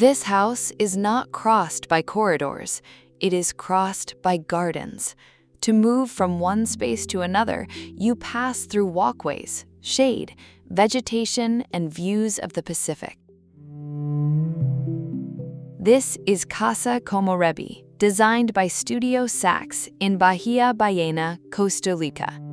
This house is not crossed by corridors, it is crossed by gardens. To move from one space to another, you pass through walkways, shade, vegetation, and views of the Pacific. This is Casa Komorebi, designed by Studio Saxe in Bahía Ballena, Costa Rica.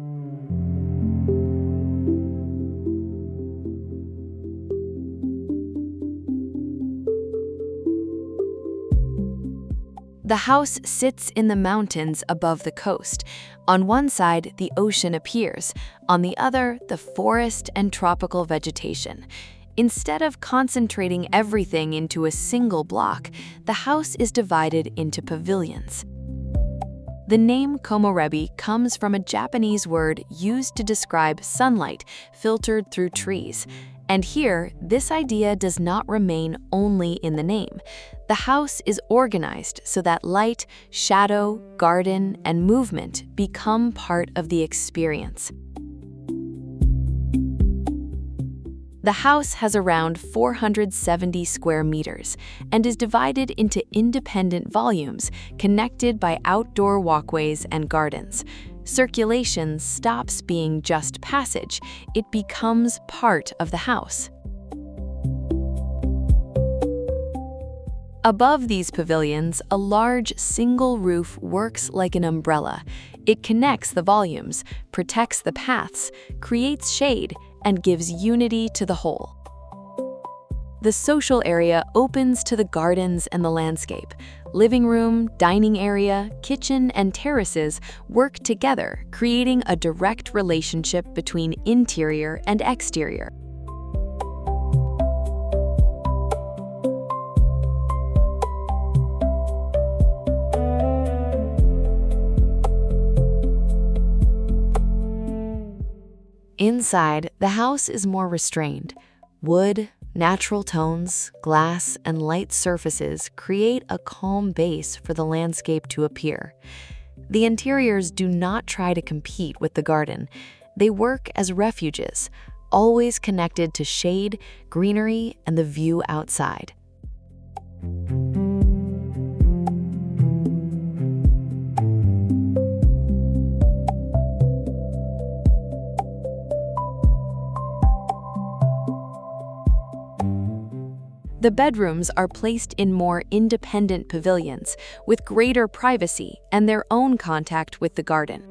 The house sits in the mountains above the coast. On one side, the ocean appears. On the other, the forest and tropical vegetation. Instead of concentrating everything into a single block, the house is divided into pavilions. The name Komorebi comes from a Japanese word used to describe sunlight filtered through trees. And here, this idea does not remain only in the name. The house is organized so that light, shadow, garden, and movement become part of the experience. The house has around 470 square meters and is divided into independent volumes connected by outdoor walkways and gardens. Circulation stops being just passage, it becomes part of the house. Above these pavilions, a large single roof works like an umbrella. It connects the volumes, protects the paths, creates shade, and gives unity to the whole. The social area opens to the gardens and the landscape. Living room, dining area, kitchen, and terraces work together, creating a direct relationship between interior and exterior. Inside, the house is more restrained. Wood, natural tones, glass, and light surfaces create a calm base for the landscape to appear. The interiors do not try to compete with the garden. They work as refuges, always connected to shade, greenery, and the view outside. The bedrooms are placed in more independent pavilions, with greater privacy and their own contact with the garden.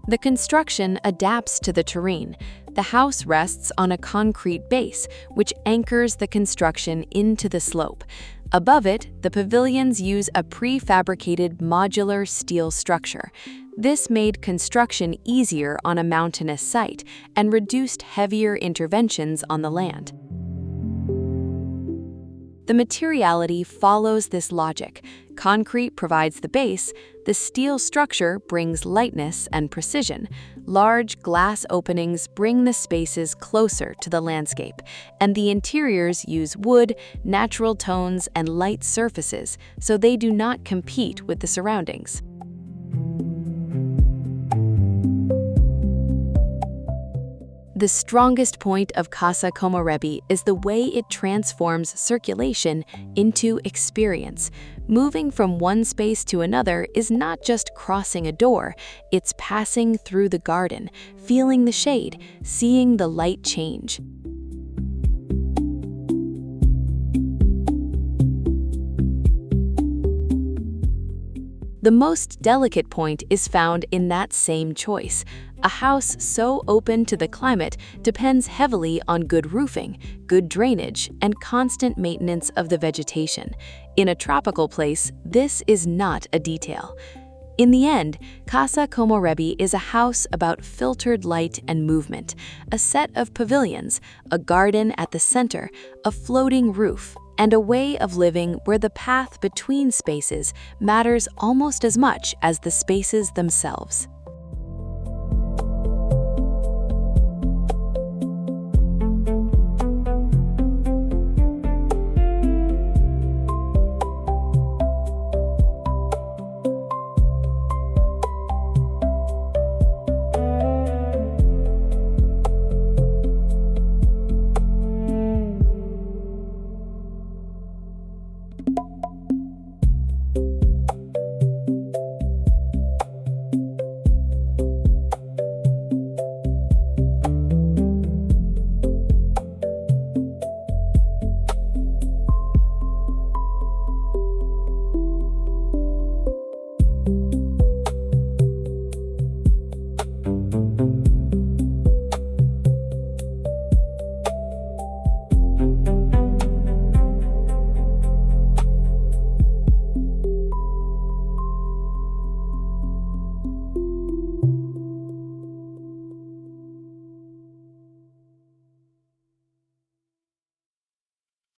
The construction adapts to the terrain. The house rests on a concrete base, which anchors the construction into the slope. Above it, the pavilions use a prefabricated modular steel structure. This made construction easier on a mountainous site and reduced heavier interventions on the land. The materiality follows this logic. Concrete provides the base, the steel structure brings lightness and precision. Large glass openings bring the spaces closer to the landscape, and the interiors use wood, natural tones, and light surfaces, so they do not compete with the surroundings. The strongest point of Casa Komorebi is the way it transforms circulation into experience. Moving from one space to another is not just crossing a door, it's passing through the garden, feeling the shade, seeing the light change. The most delicate point is found in that same choice. A house so open to the climate depends heavily on good roofing, good drainage, and constant maintenance of the vegetation. In a tropical place, this is not a detail. In the end, Casa Komorebi is a house about filtered light and movement, a set of pavilions, a garden at the center, a floating roof, and a way of living where the path between spaces matters almost as much as the spaces themselves.